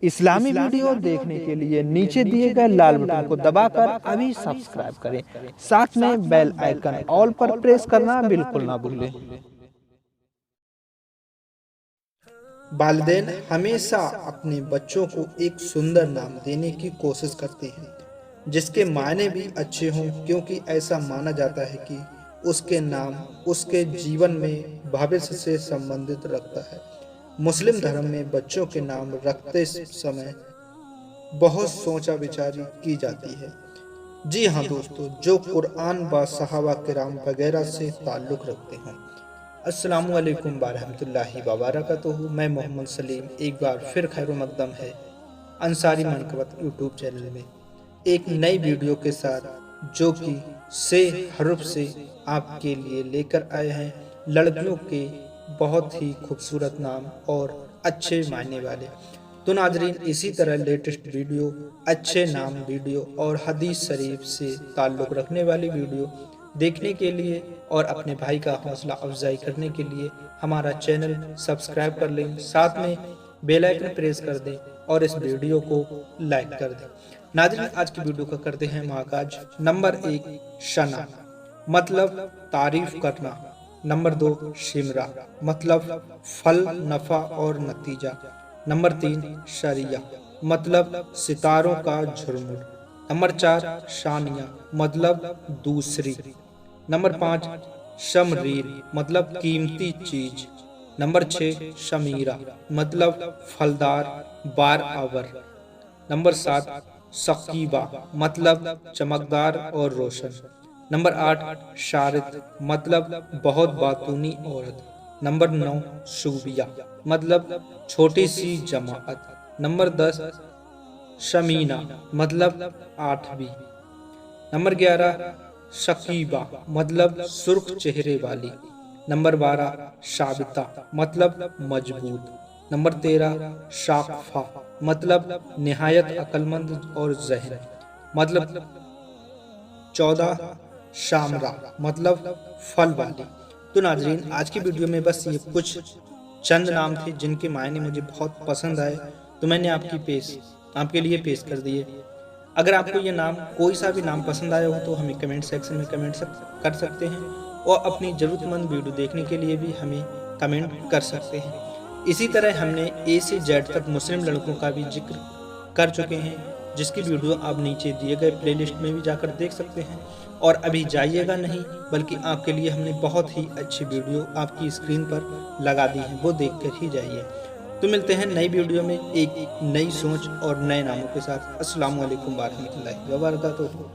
इस्लामी video देखने के लिए नीचे दिए गए लाल बटन को दबाकर अभी सब्सक्राइब करें। साथ में बेल आइकन ऑल पर प्रेस करना बिल्कुल ना भूलें। वालिदैन हमेशा अपने बच्चों को एक सुंदर नाम देने की कोशिश करते हैं जिसके मायने भी अच्छे हों, क्योंकि ऐसा माना जाता है कि उसके नाम उसके जीवन में भविष्य से संबंधित रखता है। मुस्लिम धर्म में बच्चों के नाम रखते समय बहुत सोचा विचारी की जाती है। जी हाँ दोस्तों, जो कुरान व सहाबा किराम वगैरह से ताल्लुक़ रखते हैं। अस्सलामु अलैकुम वरहमतुल्लाहि वबरकातुहू। मैं मोहम्मद सलीम एक बार फिर खैर मकदम है अंसारी मनकबत यूट्यूब चैनल में एक नई वीडियो के साथ, जो कि से हरुफ से आपके लिए लेकर आए हैं लड़कियों के बहुत ही खूबसूरत नाम और अच्छे मायने वाले। तो नाजरीन, इसी तरह लेटेस्ट वीडियो, अच्छे नाम वीडियो और हदीस शरीफ से ताल्लुक़ रखने वाली वीडियो देखने के लिए और अपने भाई का हौसला अफजाई करने के लिए हमारा चैनल सब्सक्राइब कर लें, साथ में बेल आइकन प्रेस कर दें और इस वीडियो को लाइक कर दें। नाज़रीन, आज की वीडियो का करते हैं आगाज। नंबर 1 शना मतलब तारीफ करना। नंबर 2 शिमरा मतलब फल, नफा और नतीजा। नंबर 3 शरिया मतलब सितारों का झुरमुट। नंबर 4 शानिया मतलब दूसरी। नंबर 5 शमरीर मतलब कीमती चीज। नंबर 6 शमीरा मतलब फलदार बार आवर। नंबर 7 सकीबा मतलब चमकदार और रोशन। नंबर 8 शारिद मतलब बहुत बातूनी औरत। नंबर 9 सूबिया मतलब छोटी सी जमाअत। नंबर 10 शमीना मतलब 8वीं। नंबर 11 शकीबा मतलब सुर्ख चेहरे वाली। नंबर 12 शाबिता मतलब मजबूत। नंबर 13 शाकफा मतलब निहायत अक्लमंद और जहन। मतलब 14 शामरा मतलब फल वाली। तो नाजरीन, आज की वीडियो में बस ये कुछ चंद नाम थे जिनके मायने मुझे बहुत पसंद आए, तो मैंने आपके लिए पेश कर दिए। अगर आपको ये नाम, कोई सा भी नाम पसंद आया हो तो हमें कमेंट सेक्शन में कमेंट कर सकते हैं, और अपनी ज़रूरतमंद वीडियो देखने के लिए भी हमें कमेंट कर सकते हैं। इसी तरह हमने ए से जेड तक मुस्लिम लड़कों का भी जिक्र कर चुके हैं, जिसकी वीडियो आप नीचे दिए गए प्लेलिस्ट में भी जाकर देख सकते हैं। और अभी जाइएगा नहीं, बल्कि आपके लिए हमने बहुत ही अच्छी वीडियो आपकी स्क्रीन पर लगा दी है, वो देख कर ही जाइए। तो मिलते हैं नई वीडियो में एक नई सोच और नए नामों के साथ। अस्सलामु अलैकुम वरहमतुल्लाहि वबरकातुहू।